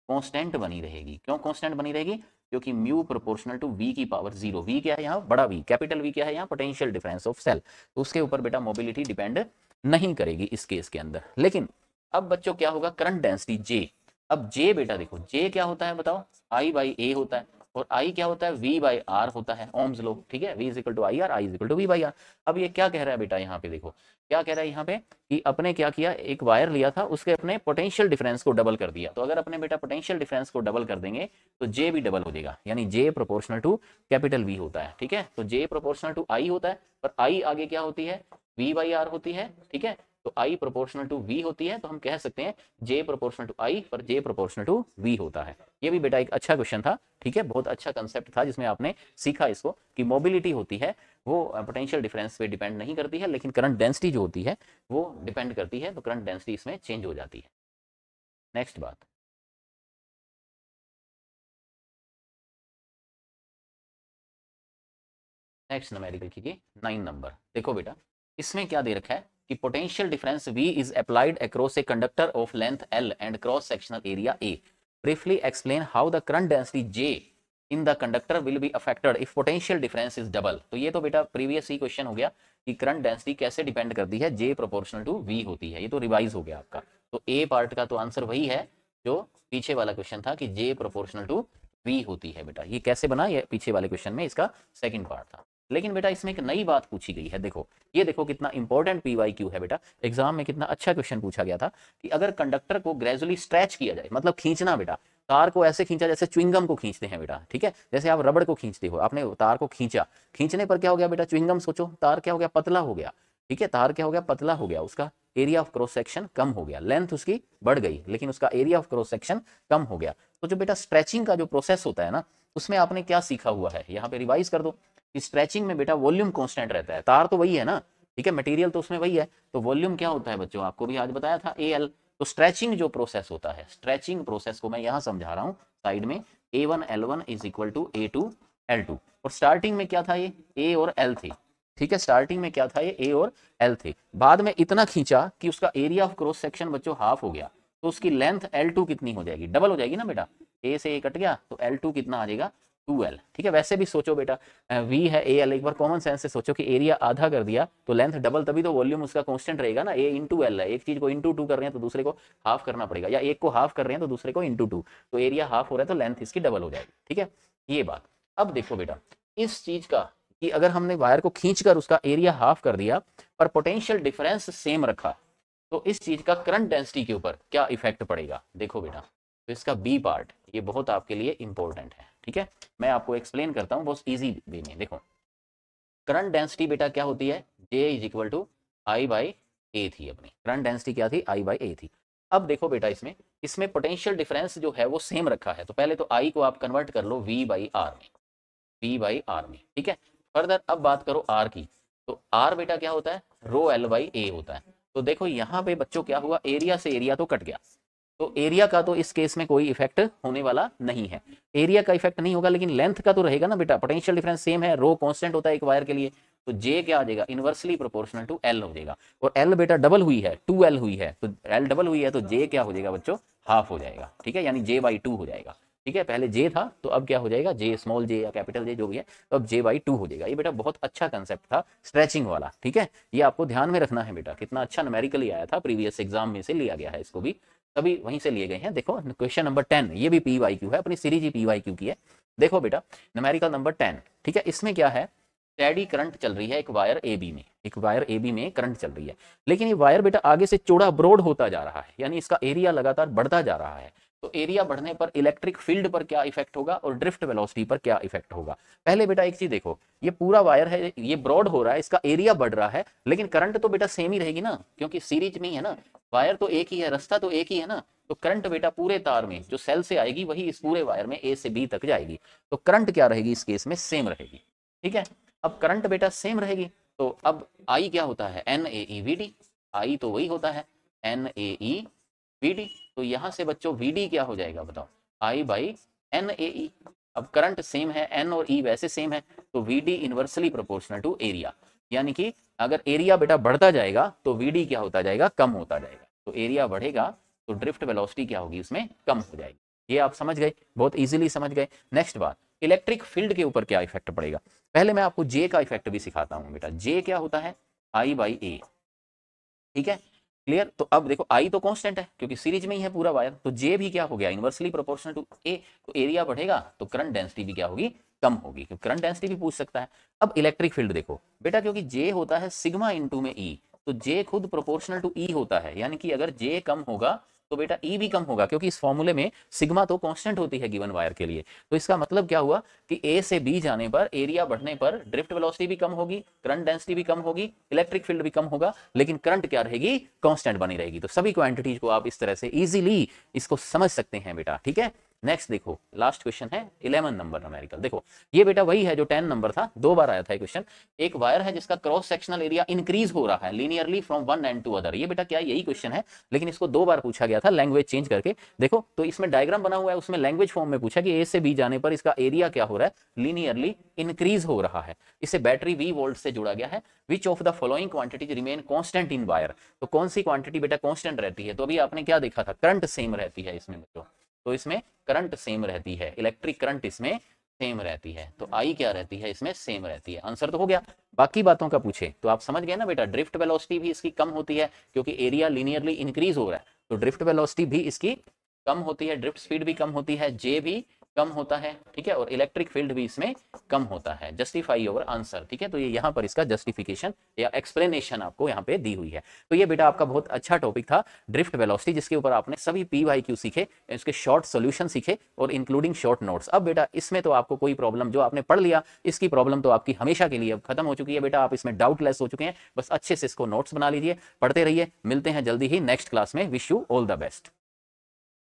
S1: कांस्टेंट बनी रहेगी। क्यों कांस्टेंट बनी रहेगी, क्योंकि म्यू प्रोपोर्शनल टू वी की पावर 0। वी क्या है यहाँ, बड़ा वी, कैपिटल वी क्या है यहाँ, पोटेंशियल डिफरेंस ऑफ सेल, तो उसके ऊपर बेटा मोबिलिटी डिपेंड नहीं करेगी इस केस के अंदर। लेकिन अब बच्चों क्या होगा, करंट डेंसिटी जे। अब जे बेटा देखो, जे क्या होता है बताओ, आई बाई ए होता है, और आई क्या होता है, वी बाई आर होता है, ओम्स लो। ठीक है, v is equal to I r, I is equal to v by r. अब ये क्या कह रहा है बेटा, यहाँ पे देखो क्या कह रहा है यहाँ पे, कि अपने क्या किया, एक वायर लिया था, उसके अपने पोटेंशियल डिफरेंस को डबल कर दिया। तो अगर अपने बेटा पोटेंशियल डिफरेंस को डबल कर देंगे तो जे भी डबल हो जाएगा, यानी जे प्रोपोर्शनल टू कैपिटल वी होता है। ठीक है, तो जे प्रोपोर्शनल टू आई होता है, पर आई आगे क्या होती है, वी बाई आर होती है। ठीक है, तो आई प्रोपोर्शनल टू वी होती है, तो हम कह सकते हैं जे प्रोपोर्शनल टू आई, पर जे प्रोपोर्शनल टू वी होता है। ये भी बेटा एक अच्छा क्वेश्चन था। ठीक है, बहुत अच्छा कंसेप्ट था जिसमें आपने सीखा इसको कि मोबिलिटी होती है वो पोटेंशियल डिफरेंस पे डिपेंड नहीं करती है, लेकिन करंट डेंसिटी जो होती है वो डिपेंड करती है, तो करंट डेंसिटी इसमें चेंज हो जाती है। नेक्स्ट बात, नेक्स्ट न्यूमेरिकल कीजिए 9 नंबर। देखो बेटा, इसमें क्या दे रखा है कि potential difference V is applied across a conductor of length L and cross sectional area A। Briefly explain how the current density J in the conductor will be affected if potential difference is double. तो ये तो बेटा previous ही question हो गया कि current density कैसे depend करती है, J प्रोपोर्शनल टू V होती है। ये तो रिवाइज हो गया आपका, तो A पार्ट का तो आंसर वही है जो पीछे वाला क्वेश्चन था कि J प्रोपोर्शनल टू V होती है। बेटा ये कैसे बना, ये पीछे वाले क्वेश्चन में इसका सेकंड पार्ट था। लेकिन बेटा इसमें एक नई बात पूछी गई है, देखो ये देखो कितना इंपॉर्टेंट पीवाईक्यू है बेटा, एग्जाम में कितना अच्छा क्वेश्चन पूछा गया था कि अगर कंडक्टर को ग्रेजुअली स्ट्रेच किया जाए, मतलब खींचना बेटा, तार को ऐसे खींचा जैसे च्युइंगम को खींचते हैं बेटा। ठीक है, जैसे आप रबड़ को खींचते हो, आपने तार को खींचा, खींचने पर क्या हो गया बेटा, च्युइंगम सोचो, तार क्या हो गया, पतला हो गया। ठीक है, तार क्या हो गया, पतला हो गया, उसका एरिया ऑफ क्रॉस सेक्शन कम हो गया, लेंथ उसकी बढ़ गई लेकिन उसका एरिया ऑफ क्रॉस सेक्शन कम हो गया। तो जो बेटा स्ट्रेचिंग का जो प्रोसेस होता है ना, उसमें आपने क्या सीखा हुआ है, यहाँ पे रिवाइज कर दो। स्ट्रेचिंग में बेटा वॉल्यूम कांस्टेंट रहता है, तार तो वही है ना, ठीक है, मटेरियल तो उसमें वही है, तो वॉल्यूम क्या होता है बच्चों, आपको भी आज बताया था AL। तो स्ट्रेचिंग जो प्रोसेस होता है, स्ट्रेचिंग प्रोसेस को मैं यहाँ समझा रहा हूँ साइड में, A1 L1 is equal to A2 L2। और स्टार्टिंग में क्या था, ये A और L थे। ठीक है, स्टार्टिंग में क्या था, ये A और L थे, बाद में इतना खींचा कि उसका एरिया ऑफ क्रॉस सेक्शन बच्चों हाफ हो गया, तो उसकी लेंथ L2 कितनी हो जाएगी, डबल हो जाएगी ना बेटा, A से A कट गया तो L2 कितना आ जाएगा, 2L। ठीक है, वैसे भी सोचो बेटा, V है AL, एक बार कॉमन सेंस से सोचो कि एरिया आधा कर दिया तो लेंथ डबल, तभी तो वॉल्यूम उसका कांस्टेंट रहेगा ना, A इंटू L है, एक चीज को इंटू 2 कर रहे हैं तो दूसरे को हाफ करना पड़ेगा, या एक को हाफ कर रहे हैं तो दूसरे को इंटू 2, तो एरिया हाफ हो रहा है तो लेंथ इसकी डबल हो जाएगी। ठीक है, ये बात। अब देखो बेटा इस चीज का कि अगर हमने वायर को खींचकर उसका एरिया हाफ कर दिया पर पोटेंशियल डिफरेंस सेम रखा, तो इस चीज का करंट डेंसिटी के ऊपर क्या इफेक्ट पड़ेगा। देखो बेटा, तो इसका बी पार्ट ये बहुत आपके लिए इंपॉर्टेंट है। ठीक है, मैं आपको एक्सप्लेन करता हूँ बहुत इजी वे में। देखो करंट डेंसिटी बेटा क्या होती है, J is equal to I by A थी, अपनी करंट डेंसिटी क्या थी, आई बाई ए थी। अब देखो बेटा इसमें पोटेंशियल डिफरेंस जो है वो सेम रखा है, तो पहले तो आई को आप कन्वर्ट कर लो V बाई आर में, V बाई आर में। ठीक है, फर्दर अब बात करो R की, तो R बेटा क्या होता है, रो L बाई ए होता है। तो देखो यहाँ पे बच्चों क्या हुआ, एरिया से एरिया तो कट गया, तो एरिया का तो इस केस में कोई इफेक्ट होने वाला नहीं है, एरिया का इफेक्ट नहीं होगा, लेकिन लेंथ का तो रहेगा ना बेटा, पोटेंशियल डिफरेंस सेम है, रो कांस्टेंट होता है एक वायर के लिए, तो J क्या आ जाएगा, इनवर्सली प्रोपोर्शनल टू L हो जाएगा, और L बेटा डबल हुई है, 2L हुई है, तो L डबल हुई है तो J क्या हो जाएगा बच्चों, हाफ हो जाएगा। ठीक है, यानी J बाई 2 हो जाएगा। ठीक है, पहले जे था तो अब क्या हो जाएगा, जे स्मॉल जे या कैपिटल जे जो भी है, तो अब जे बाई 2 हो जाएगा। ये बेटा बहुत अच्छा कंसेप्ट था स्ट्रेचिंग वाला, ठीक है, ये आपको ध्यान में रखना है बेटा। कितना अच्छा न्यूमेरिकली आया था, प्रीवियस एग्जाम में से लिया गया है, इसको भी सभी वहीं से लिए गए हैं। देखो क्वेश्चन नंबर 10, ये भी PYQ है, अपनी सीरीज ही PYQ की है। देखो बेटा न्यूमेरिकल नंबर 10, ठीक है, इसमें क्या है, स्टेडी करंट चल रही है एक वायर AB में, एक वायर AB में करंट चल रही है, लेकिन ये वायर बेटा आगे से चौड़ा ब्रॉड होता जा रहा है, यानी इसका एरिया लगातार बढ़ता जा रहा है। तो एरिया बढ़ने पर इलेक्ट्रिक फील्ड पर क्या इफेक्ट होगा और ड्रिफ्ट वेलोसिटी पर क्या इफेक्ट होगा। पहले बेटा एक चीज देखो, ये पूरा वायर है, ये ब्रॉड हो रहा है, इसका एरिया बढ़ रहा है, लेकिन करंट तो बेटा सेम ही रहेगी ना, क्योंकि सीरीज में ही है ना, वायर तो एक ही है, रास्ता तो एक ही है ना। तो करंट बेटा पूरे तार में जो सेल से आएगी वही इस पूरे वायर में A से B तक जाएगी। तो करंट क्या रहेगी इस केस में, सेम रहेगी, ठीक है। अब करंट बेटा सेम रहेगी, तो अब I क्या होता है, NaEVD, I तो वही होता है NaEVD। तो यहां से बच्चों VD क्या हो जाएगा बताओ, I बाई NaE। अब करंट सेम है, N और E वैसे सेम है, तो VD inversely proportional to area, यानी कि अगर एरिया बेटा बढ़ता जाएगा तो VD क्या होता जाएगा, कम होता जाएगा। तो एरिया बढ़ेगा तो ड्रिफ्ट वेलोसिटी क्या होगी, उसमें कम हो जाएगी। ये आप समझ गए, बहुत इजीली समझ गए। नेक्स्ट बात, इलेक्ट्रिक फील्ड के ऊपर क्या इफेक्ट पड़ेगा। पहले मैं आपको जे का इफेक्ट भी सिखाता हूं बेटा। जे क्या होता है, I बाई ए, ठीक है, क्लियर। तो अब देखो I तो कांस्टेंट है क्योंकि सीरीज में ही है पूरा वायर, तो जे भी क्या हो गया, इनवर्सली प्रोपोर्शनल टू ए। तो एरिया बढ़ेगा तो करंट डेंसिटी भी क्या होगी, कम होगी, क्योंकि करंट डेंसिटी भी पूछ सकता है। अब इलेक्ट्रिक फील्ड देखो बेटा, क्योंकि जे होता है सिग्मा इनटू में ई, तो जे खुद प्रोपोर्शनल टू ई होता है, यानी कि अगर जे कम होगा तो बेटा ई भी कम होगा, क्योंकि इस फॉर्मूले में सिग्मा तो कांस्टेंट होती है गिवन वायर के लिए। तो इसका मतलब क्या हुआ कि ए से बी जाने पर, एरिया बढ़ने पर ड्रिफ्ट वेलोसिटी भी कम होगी, करंट डेंसिटी भी कम होगी, इलेक्ट्रिक फील्ड भी कम होगा, लेकिन करंट क्या रहेगी, कांस्टेंट बनी रहेगी। तो सभी क्वांटिटीज को आप इस तरह से इजीली इसको समझ सकते हैं बेटा, ठीक है। नेक्स्ट देखो, लास्ट क्वेश्चन है 11 नंबर न्यूमेरिकल। देखो ये बेटा वही है जो 10 नंबर था, 2 बार आया था क्वेश्चन। एक वायर है जिसका क्रॉस सेक्शनल एरिया इंक्रीज हो रहा है linearly from one end to other. ये बेटा क्या, यही क्वेश्चन है, लेकिन इसको 2 बार पूछा गया था लैंग्वेज चेंज करके। देखो तो इसमें डायग्राम बना हुआ है, उसमें लैंग्वेज फॉर्म में पूछा कि ए से बी जाने पर इसका एरिया क्या हो रहा है, लीनियरली इंक्रीज हो रहा है। इसे बैटरी V वोल्ट से जुड़ा गया है। Which of the following quantities remain constant in wire. तो कौन सी क्वांटिटी बेटा कांस्टेंट रहती है, तो अभी आपने क्या देखा था, करंट सेम रहती है इसमें बच्चों, तो इसमें करंट सेम रहती है, इलेक्ट्रिक करंट इसमें सेम रहती है, तो I क्या रहती है इसमें, सेम रहती है। आंसर तो हो गया। बाकी बातों का पूछे तो आप समझ गए ना बेटा, ड्रिफ्ट वेलोसिटी भी इसकी कम होती है क्योंकि एरिया लीनियरली इंक्रीज हो रहा है, तो ड्रिफ्ट वेलोसिटी भी इसकी कम होती है, ड्रिफ्ट स्पीड भी कम होती है, जे भी कम होता है, ठीक है, और इलेक्ट्रिक फील्ड भी इसमें कम होता है। जस्टिफाई योर आंसर, ठीक है, तो ये यहाँ पर इसका जस्टिफिकेशन या एक्सप्लेनेशन आपको यहाँ पे दी हुई है। तो ये बेटा आपका बहुत अच्छा टॉपिक था ड्रिफ्ट वेलोसिटी, जिसके ऊपर आपने सभी PYQ सीखे, इसके शॉर्ट सोल्यूशन सीखे और इंक्लूडिंग शॉर्ट नोट्स। अब बेटा इसमें तो आपको कोई प्रॉब्लम, जो आपने पढ़ लिया इसकी प्रॉब्लम तो आपकी हमेशा के लिए अब खत्म हो चुकी है बेटा, आप इसमें डाउटलेस हो चुके हैं। बस अच्छे से इसको नोट्स बना लीजिए, पढ़ते रहिए। मिलते हैं जल्दी ही नेक्स्ट क्लास में। Wish you all the best.